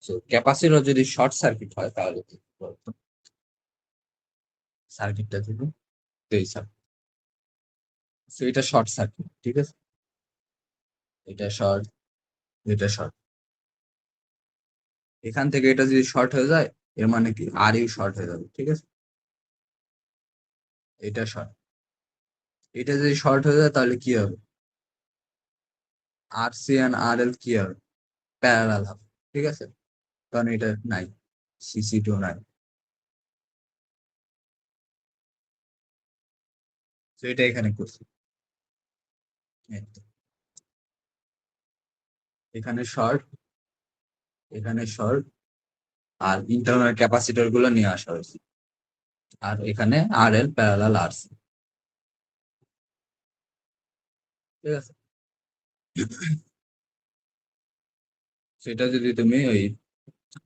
তো ক্যাপাসিটর যদি শর্ট সার্কিট হয় তাহলে কি বলতো, সার্কিটটা যদি এই সার্কিট, তো এটা শর্ট সার্কিট, ঠিক আছে। এটা শর্ট, এটা শর্ট, এখান থেকে এটা যদি শর্ট হয়ে যায় এর মানে কি আর ইউ শর্ট হয়ে যাবে, ঠিক আছে। এটা শর্ট, এটা যদি শর্ট হয়ে যায় তাহলে কি হবে, আর সি এন্ড আর এল কি হবে, প্যারালাল হবে, ঠিক আছে। কারণ এটা নাই, সিসি টু নাই। তো এটা এখানে করছি, এই তো। এখানে শর্ট, এখানে শর্ট, আর ইন্টারনাল ক্যাপাসিটর গুলো নিয়ে আসা হয়েছে, আর এখানে আর এল প্যারালাল আর সি, ঠিক আছে। সেটা যদি তুমি ওই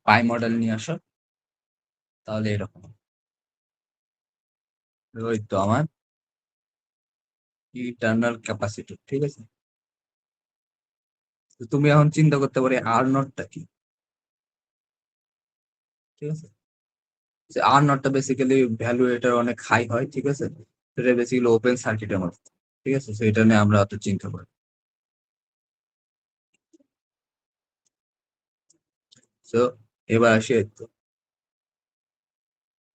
পাই মডেল নিয়ে আসো তাহলে এরকম হবে। ওই তো আমার ইন্টারনাল ক্যাপাসিটর, ঠিক আছে। তো তুমি এখন চিন্তা করতে পারি আর নটটা কি, ঠিক আছে। যে আর নটটা বেসিক্যালি ভ্যালু এটার অনেক হাই হয়, ঠিক আছে। সেটা বেসিক্যালি ওপেন সার্কিটের মতো, ঠিক আছে। তো এটা নিয়ে আমরা অত চিন্তা করি। তো এবার আসি এই তো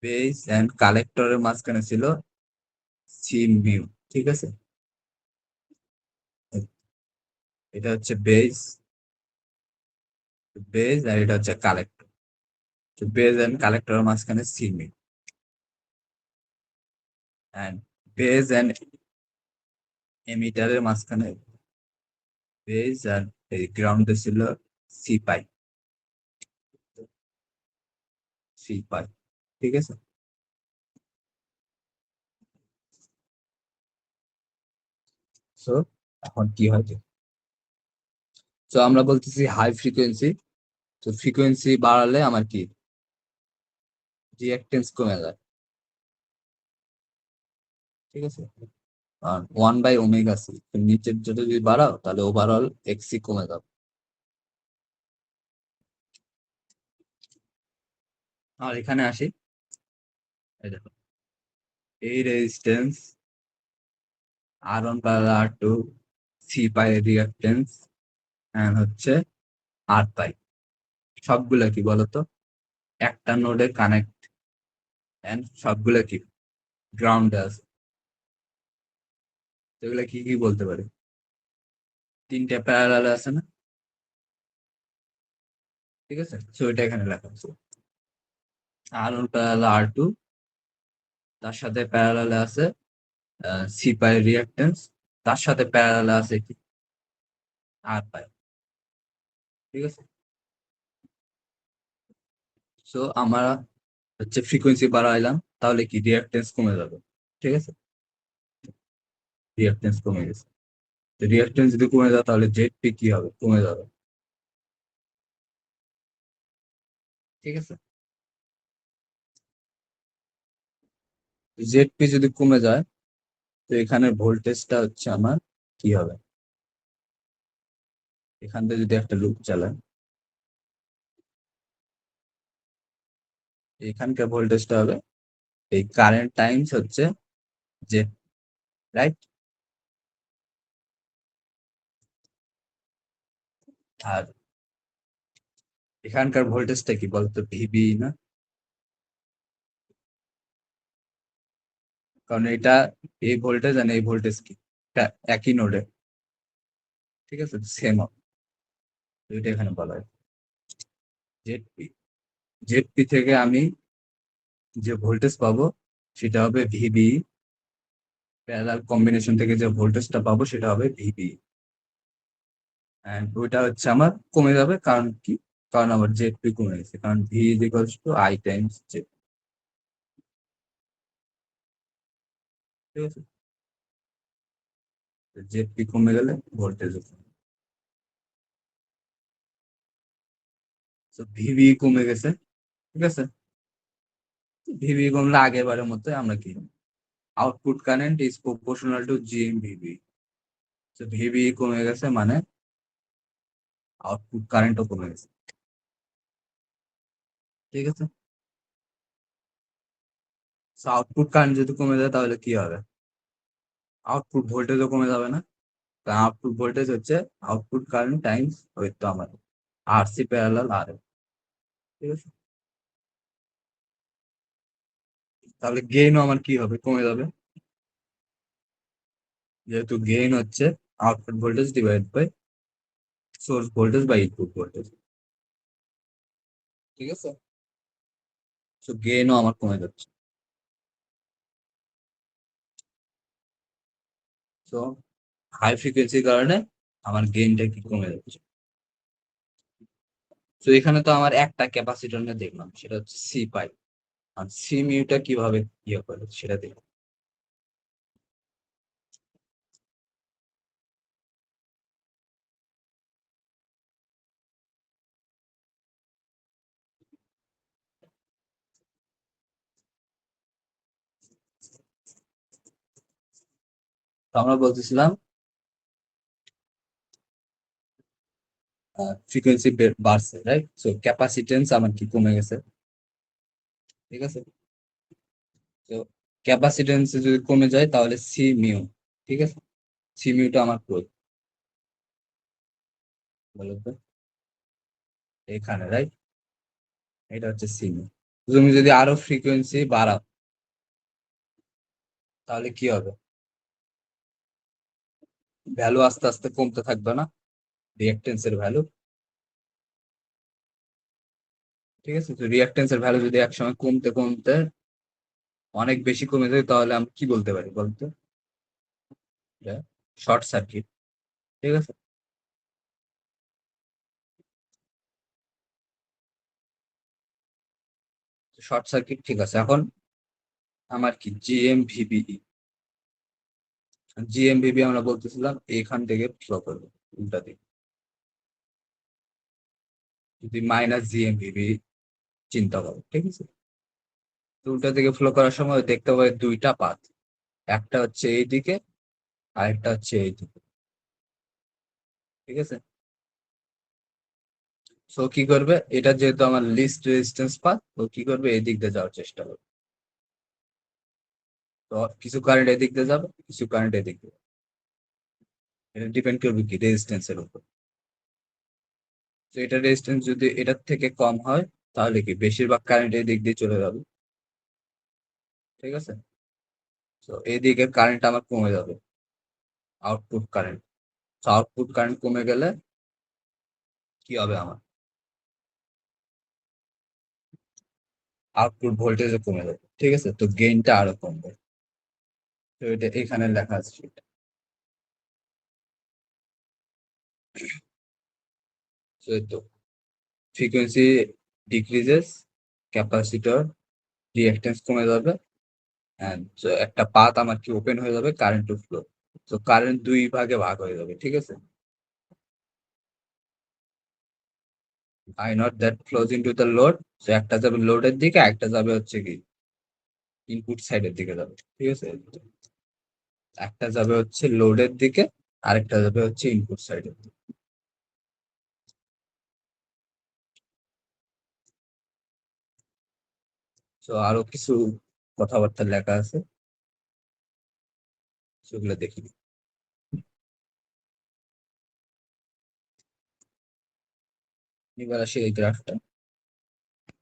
বেস এন্ড কালেক্টরের মাঝখানে ছিল সি মিউ, ঠিক আছে। এটা হচ্ছে বেস, বেস আর এটা হচ্ছে কালেক্টর। তো বেস এন্ড কালেক্টরের মাঝখানে C mu, and base and এমিটারের মাঝখানে বেস আর এই গ্রাউন্ডে ছিল সি পাই, সি পাই, ঠিক আছে। সো এখন কি হয়, তো আমরা বলতেছি হাই ফ্রিকোয়েন্সি, তো ফ্রিকোয়েন্সি বাড়ালে আমার কি রিঅ্যাকটেন্স কমে যায়, ঠিক আছে। আর 1/ωc নিচের যেটা যদি বাড়াও তাহলে ওভারঅল এক্সি কমে যাবে। আর এখানে আসি, এই দেখো, এই resistance R1/R2 C pi reactance and হচ্ছে R পাই, সবগুলা কি বলতো একটা নোডে কানেক্ট এন্ড সবগুলা কি গ্রাউন্ডে আছে। এগুলা কি কি বলতে পারি, তিনটে প্যারালাল আছে না, ঠিক আছে। তো এটা এখানে লেখা আছে R1/R2, তার সাথে প্যারালালে আছে C পাই রিঅ্যাকটেন্স, তার সাথে প্যারালালে আছে কি R পাই, ঠিক আছে। সো আমরা হচ্ছে ফ্রিকোয়েন্সি বাড়াইলাম তাহলে কি রিঅ্যাকটেন্স কমে যাবে, ঠিক আছে। রিঅ্যাকটেন্স কমে গেছে, তো রিঅ্যাকটেন্স যদি কমে যায় তাহলে জেড কি হবে, কমে যাবে, ঠিক আছে। জেড যদি কমে যায় তো এখানে ভোল্টেজটা হচ্ছে আমার কি হবে, এখান থেকে যদি একটা লুপ চালায় এখানকার ভোল্টেজটা হবে এই কারেন্ট টাইমস হচ্ছে জেড, রাইট। আর এখানকার ভোল্টেজটা কি বলতো, ভিবি না, কারণ এটা এই ভোল্টেজ আর এই ভোল্টেজ কি এটা একই নোডে, ঠিক আছে, সেম হবে। তো এটা এখানে বলা হয় জেড জেডপি থেকে আমি যে ভোল্টেজ পাবো সেটা হবে ভিবি, প্যারালাল কম্বিনেশন থেকে যে ভোল্টেজটা পাবো সেটা হবে ভিবি, এন্ড ওইটা হচ্ছে আমার কমে যাবে, কারণ কি, কারণ আমার জেডপি কমে গেছে, কারণ V is equals to I Times Z, ঠিক আছে। জেডপি কমে গেলে ভোল্টেজ কমে, তো ভিবি কমে গেছে, ঠিক আছে। ভিবি কমলে আগেবারের মতো আমরা কি output current is proportional to GM VB, তো ভিবি কমে গেছে মানে আউটপুট কারেন্টও কমে গেছে, ঠিক আছে। আউটপুট কারেন্ট যদি কমে যায় তাহলে কি হবে, আউটপুট ভোল্টেজও কমে যাবে না, কারণ আউটপুট ভোল্টেজ হচ্ছে আউটপুট কারেন্ট টাইমস ওই তো আমার আরসি প্যারালাল আর, ঠিক আছে। তাহলে গেইনও আমার কি হবে, কমে যাবে, যেহেতু গেইন হচ্ছে output voltage divide by source voltage by input voltage, ঠিক আছে। তো গেইনও আমার কমে যাচ্ছে, তো হাই ফ্রিকোয়েন্সির কারণে আমার গেইনটা কি কমে যাচ্ছে। তো এখানে তো আমার একটা ক্যাপাসিটর নিয়ে দেখলাম সেটা হচ্ছে C পাই, আর সি মিউটা কিভাবে ইয়ে করে সেটা দেখলাম। তো আমরা বলতেছিলাম ফ্রিকোয়েন্সি বাড়ছে, রাইট, সো ক্যাপাসিটেন্স আমার কি কমে গেছে, ঠিক আছে। তো ক্যাপাসিটেন্স যদি কমে যায় তাহলে সি মিউ, ঠিক আছে, সি মিউটা আমার কই বলো তো, এখানে, রাইট, এটা হচ্ছে সি মিউ। তুমি যদি আরো ফ্রিকোয়েন্সি বাড়াও তাহলে কি হবে, ভ্যালু আস্তে আস্তে কমতে থাকবে না, রিঅ্যাকটেন্সের ভ্যালু, ঠিক আছে। তো রিঅ্যাকটেন্সের ভ্যালু যদি একসময় কমতে কমতে অনেক বেশি কমে যায় তাহলে আমি কি বলতে পারি বলতো, শর্ট সার্কিট, ঠিক আছে। শর্ট সার্কিট, ঠিক আছে। এখন আমার কি জিএমভিবিই, জিএমভিবি আমরা বলতেছিলাম এখান থেকে ফ্লো করবে উল্টা দিকে, যদি -GMVB চিন্তা করো, ঠিক আছে? তো উল্টা দিকে ফ্লো করার সময় দেখতে পাবে দুইটা পাথ, একটা হচ্ছে এইদিকে আর একটা হচ্ছে এইদিকে, ঠিক আছে? সো কি করবে, এটা যেহেতু আমার লিস্ট রেজিস্ট্যান্স পাথ, তো কি করবে, এই দিক দিয়ে যাওয়ার চেষ্টা করবে। তো কিছু কারেন্ট এদিক দিয়ে যাবে, কিছু কারেন্ট এদিক দিয়ে, এটা ডিপেন্ড করবে কি রেজিস্ট্যান্স এর উপর। তো এটা রেজিস্ট্যান্স যদি এটার থেকে কম হয়, তাহলে কি বেশিরভাগ কারেন্ট এই দিক দিয়ে চলে যাবে, ঠিক আছে? তো এইদিকে কারেন্ট আমার কমে যাবে, আউটপুট কারেন্ট। তো আউটপুট কারেন্ট কমে গেলে কি হবে, আমার আউটপুট ভোল্টেজও কমে যাবে, ঠিক আছে? তো গেইনটা আরো কমবে। তো এটা এখানে লেখা আছে সেটা। তো এই তো ফ্রিকোয়েন্সি ডিক্রিজেস, ক্যাপাসিটর রিঅ্যাকট্যান্স কমে যাবে, এন্ড একটা পাথ আমার কি ওপেন হয়ে যাবে, কারেন্ট টু ফ্লো। তো কারেন্ট দুই ভাগে ভাগ হয়ে যাবে, ঠিক আছে? I not that flows into the load, তো একটা যাবে লোডের দিকে, একটা যাবে হচ্ছে কি ইনপুট সাইডের দিকে যাবে, ঠিক আছে? একটা যাবে হচ্ছে লোডের দিকে, আরেকটা যাবে হচ্ছে ইনপুট সাইডের দিকে। তো আরো কিছু কথাবার্তা লেখা আছে, সেগুলো দেখি। এবার আসি এই গ্রাফটা।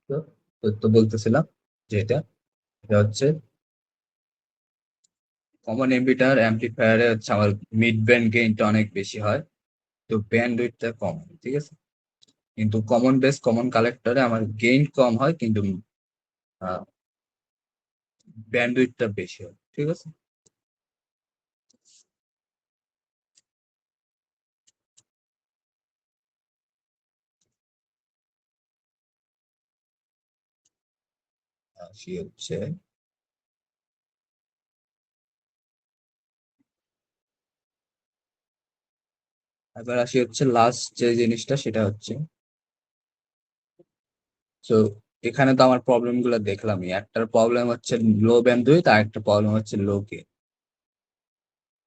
তো তো বলতেছিলাম যে এটা এটা হচ্ছে কমন এমিটার অ্যাম্পলিফায়ারে হচ্ছে আমার মিড ব্যান্ড গেইনটা অনেক বেশি হয়, তো ব্যান্ড উইডথটা কম হয়, ঠিক আছে? কিন্তু কমন বেস কমন কালেক্টরে আমার গেইন কম হয়, কিন্তু ব্যান্ড উইডথটা বেশি হয়, ঠিক আছে? সে হচ্ছে এবার আসি হচ্ছে লাস্ট যে জিনিসটা, সেটা হচ্ছে তো এখানে তো আমার প্রবলেম গুলো দেখলামই, একটার প্রবলেম হচ্ছে লো ব্যান্ডউইথ আর একটা প্রবলেম হচ্ছে লো গেইন।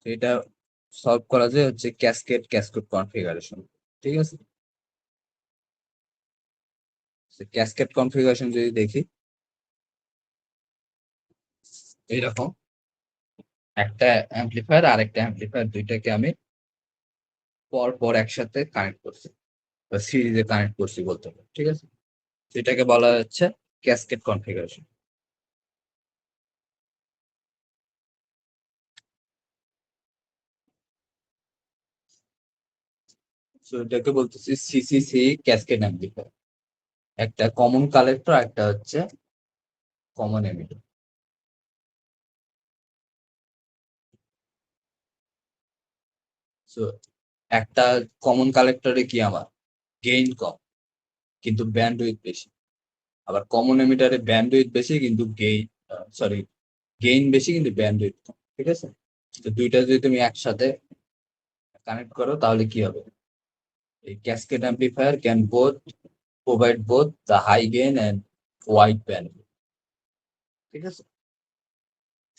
এটা সলভ করা যায় হচ্ছে ক্যাসকেড কনফিগারেশন, ঠিক আছে? ক্যাসকেড কনফিগারেশন যদি দেখি, এইরকম একটা অ্যাম্পলিফায়ার আর একটা অ্যাম্পলিফায়ার দুইটাকে আমি পর পর একসাথে কানেক্ট করছি, বা সিরিজে কানেক্ট করছি বলতে পারি, ঠিক আছে? এটাকে বলা হচ্ছে ক্যাসকেড কনফিগারেশন। তো এটাকে বলতেছি সিসিসি ক্যাসকেড অ্যাম্পলিফায়ার, একটা কমন কালেক্টর, একটা হচ্ছে কমন এমিটার। তো একটা কমন কালেক্টরে কি আমার গেইন কম কিন্তু ব্যান্ড উইথ বেশি, আবার কমন এমিটারে ব্যান্ড উইথ বেশি কিন্তু সরি গেইন বেশি কিন্তু ব্যান্ড উইথ কম, ঠিক আছে? তো দুইটা যদি তুমি একসাথে কানেক্ট করো, তাহলে কি হবে, এই cascade amplifier can provide both the high gain and wide band, ঠিক আছে?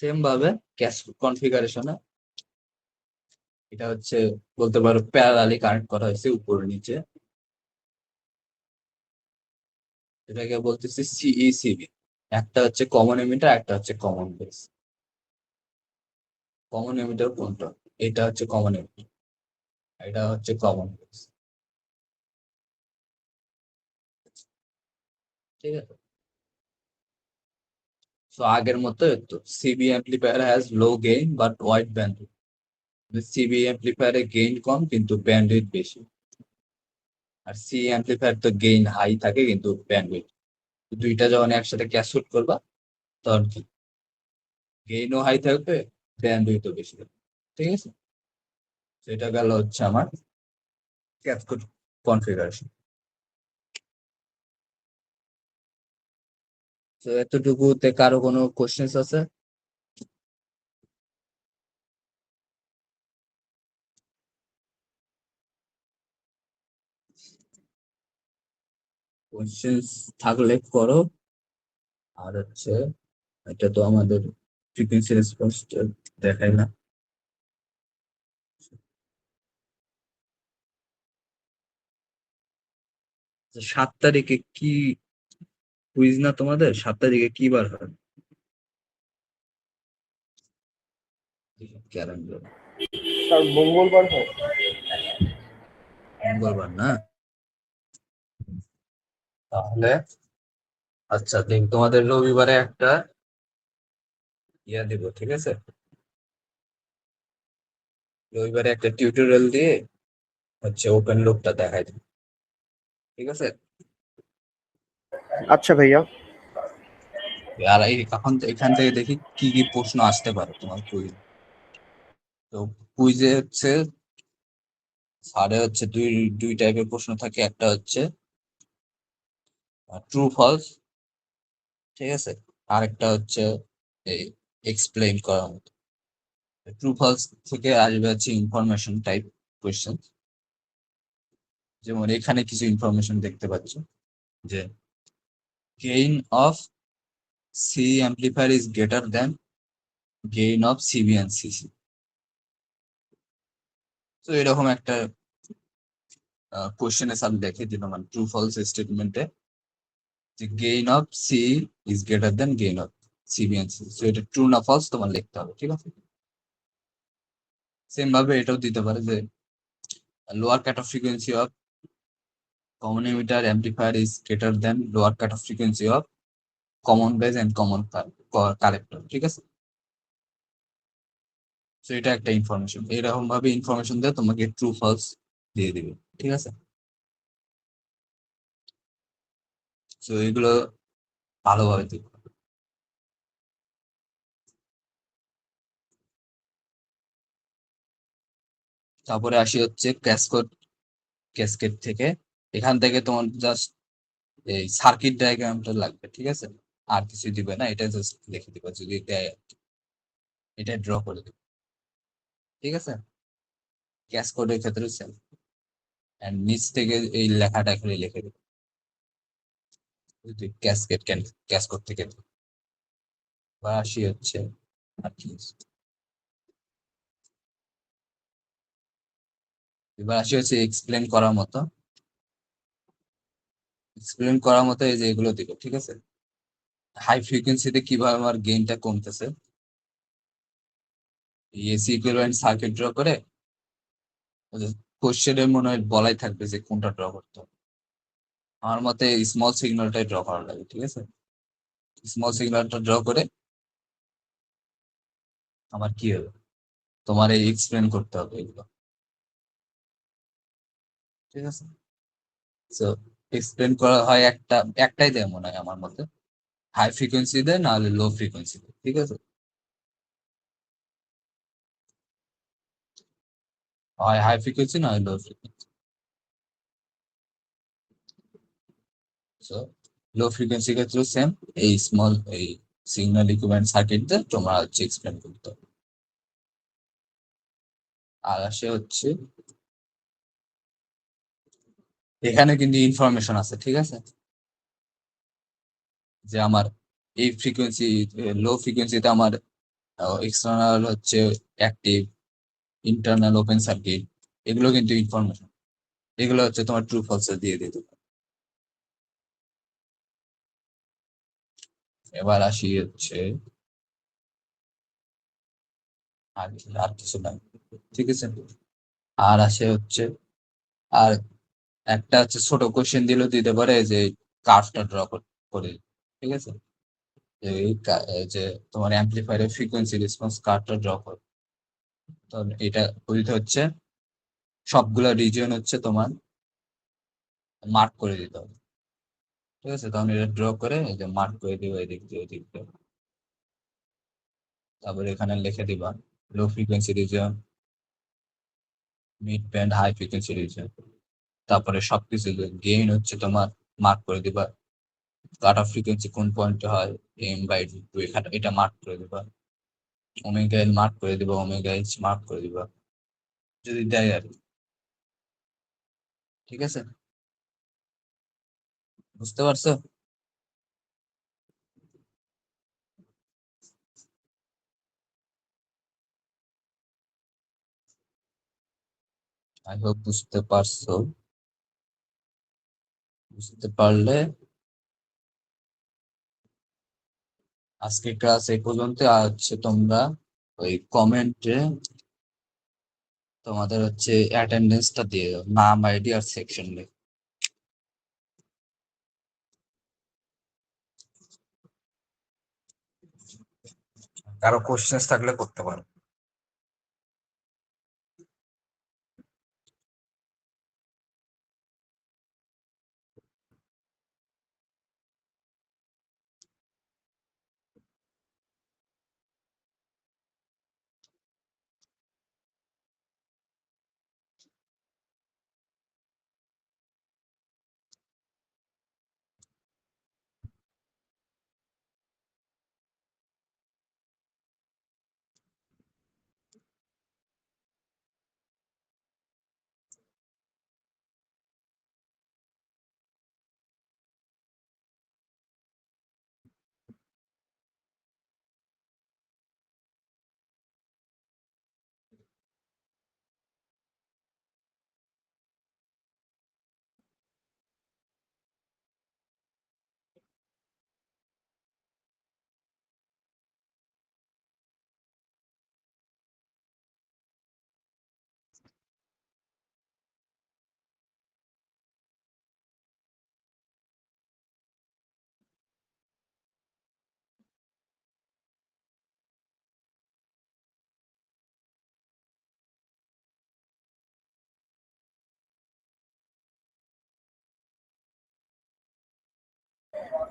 সেম ভাবে ক্যাসকেড কনফিগারেশনে এটা হচ্ছে বলতে পারো প্যারালালি কানেক্ট করা হয়েছে উপর নিচে, এটাকে বলতেছি সিইসিবি। একটা হচ্ছে কমন এমিটার, একটা হচ্ছে কমন বেস। কমন এমিটার কোনটা, এটা হচ্ছে কমন এমিটার, এটা হচ্ছে কমন বেস, ঠিক আছে? সো আগের মতো তো CB amplifier has low gain but wide bandwidth, CB অ্যাম্পলিফায়ারে গেইন কম কিন্তু ব্যান্ডউইথ বেশি, আর সি অ্যাম্পলিফায়ার তো গেইন হাই থাকে কিন্তু ব্যান্ডউইথ, দুইটা যখন একসাথে ক্যাসকেড করবা, তখন কি গেইনও হাই থাকবে, ব্যান্ডউইথও বেশি থাকবে, ঠিক আছে? সেটা গেল হচ্ছে আমার ক্যাসকেড কনফিগারেশন। তো এতটুকুতে কারো কোনো কোশ্চেন্স আছে? কোশ্চেন্স থাকলে করো। আর হচ্ছে এটা তো আমাদের ফ্রিকোয়েন্সি রেসপন্স দেখায় না। তো 7 তারিখে কি কুইজ না তোমাদের? 7 তারিখে কি বার হয়? ক্যালেন্ডার। স্যার মঙ্গলবার হয়। মঙ্গলবার না? তাহলে আচ্ছা, দেখ তোমাদের রবিবারে একটা ইয়া দিব, ঠিক আছে? রবিবারে একটা টিউটোরিয়াল দিয়ে হচ্ছে ওপেন লুপটা দেখাই দিব, ঠিক আছে? আচ্ছা ভাইয়া। আর এখন এখান থেকে দেখি কি কি প্রশ্ন আসতে পারে তোমার কুইজ। তো কুইজে হচ্ছে সাড়ে হচ্ছে দুই দুই টাইপের প্রশ্ন থাকে। একটা হচ্ছে ট্রু ফলস, ঠিক আছে? আর একটা হচ্ছে এই এক্সপ্লেইন করার মতো। ট্রু ফলস থেকে আসবে হচ্ছে ইনফরমেশন টাইপ কোয়েশ্চেন। যেমন এখানে কিছু ইনফরমেশন দেখতে পাচ্ছ যে gain of C amplifier is greater than gain of CB and CC. তো এরকম একটা কোয়েশ্চেন এসে আমি দেখে দিলাম, মানে ট্রু ফলস স্টেটমেন্টে যে gain of C is greater than gain of CB and CC. তো এটা ট্রু না ফলস তোমার লিখতে হবে, ঠিক আছে? সেম ভাবে এটাও দিতে পারে যে lower cut off frequency of common emitter amplifier is greater than lower cut off frequency of common base and common collector, ঠিক আছে? তো এটা একটা ইনফরমেশন। এরকম ভাবে ইনফরমেশন দিয়ে তোমাকে ট্রু ফলস দিয়ে দিবে, ঠিক আছে? তো এগুলো ভালোভাবে দিবে। তারপরে আসি হচ্ছে ক্যাসকেড থেকে। এখান থেকে তোমার জাস্ট এই সার্কিট ডায়াগ্রামটা লাগবে, ঠিক আছে? আর কিছু দিবে না, এটা জাস্ট লিখে দিবে যদি দেয় আর কি। এটা ড্র করে দিবে, ঠিক আছে? ক্যাসকোডের ক্ষেত্রে সেম। এন্ড নিচ থেকে এই লেখাটা এখানে লিখে দিবে যদি ক্যাসকোড থেকে দিবে। এবার আসি হচ্ছে আর কি, এবার আসি হচ্ছে এক্সপ্লেন করার মতো। এক্সপ্লেন করার মতো এই যে এগুলো দিবে, ঠিক আছে? হাই ফ্রিকোয়েন্সিতে কিভাবে আমার গেইনটা কমতেছে, এসি ইকুইভ্যালেন্ট সার্কিট ড্র করে কোশ্চেনে মনে হয় বলাই থাকবে যে কোনটা ড্র করতে হবে। আমার মতে স্মল সিগন্যালটাই ড্র করা লাগে, ঠিক আছে? স্মল সিগন্যালটা ড্র করে আমার কি হবে, তোমার এই এক্সপ্লেন করতে হবে এগুলো, ঠিক আছে? তো এক্সপ্লেন করা হয় একটাই দেয় মনে হয় আমার মতে, হাই ফ্রিকোয়েন্সি দেয় নাহলে লো ফ্রিকোয়েন্সি দেয়, ঠিক আছে? হয় হাই ফ্রিকোয়েন্সি না হয় low frequency. So low frequency ক্ষেত্রে সেম, এই স্মল এই সিগন্যাল ইকুইভ্যালেন্ট সার্কিট দিয়ে তোমরা হচ্ছে এক্সপ্লেন করতে হবে। আর আসে হচ্ছে এখানে কিন্তু ইনফরমেশন আছে, ঠিক আছে? যে আমার এই ফ্রিকোয়েন্সি লো ফ্রিকোয়েন্সিতে আমার এক্সটার্নাল হচ্ছে অ্যাক্টিভ, ইন্টারনাল ওপেন সার্কিট, এগুলো কিন্তু ইনফরমেশন। এগুলো হচ্ছে তোমার ট্রু ফলস দিয়ে দিতে পারে। এবার আসি হচ্ছে আর আর কিছু নাই, ঠিক আছে? আর আসে হচ্ছে আর একটা হচ্ছে ছোট কোশ্চেন দিলেও দিতে পারে যে কার্ভটা ড্র করে, ঠিক আছে? এই যে তোমার অ্যাম্পলিফায়ারের ফ্রিকোয়েন্সি রেসপন্স কার্ভটা ড্র করে। তো এটা বলতে হচ্ছে সবগুলা রিজিয়ন হচ্ছে তোমার মার্ক করে দিতে হবে, ঠিক আছে? তখন এটা ড্র করে এই যে মার্ক করে দিবা এদিক দিয়ে ওদিক দিয়ে। তারপরে এখানে লিখে দিবা low frequency region, mid band, high frequency region. তারপরে সবকিছু গেইন হচ্ছে তোমার মার্ক করে দিবা, কাট অফ ফ্রিকোয়েন্সি কোন পয়েন্টে হয়, M/2 এখানে এটা মার্ক করে দিবা, ওমেগা এল মার্ক করে দিবা, ওমেগা এইচ মার্ক করে দিবা যদি দেয় আর কি, ঠিক আছে? বুঝতে পারছো? আই হোপ বুঝতে পারছো। বুঝতে পারলে আজকে ক্লাস এই পর্যন্ত। আর হচ্ছে তোমরা ওই কমেন্টে তোমাদের হচ্ছে অ্যাটেন্ডেন্সটা দিয়ে দাও, নাম, আইডি আর সেকশন। কারো কোশ্চেন থাকলে করতে পারো।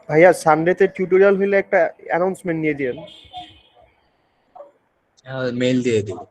ভাইয়া সানডেতে টিউটোরিয়াল হইলে একটা অ্যানাউন্সমেন্ট নিয়ে দিয়েন। মেল দিয়ে দিবো।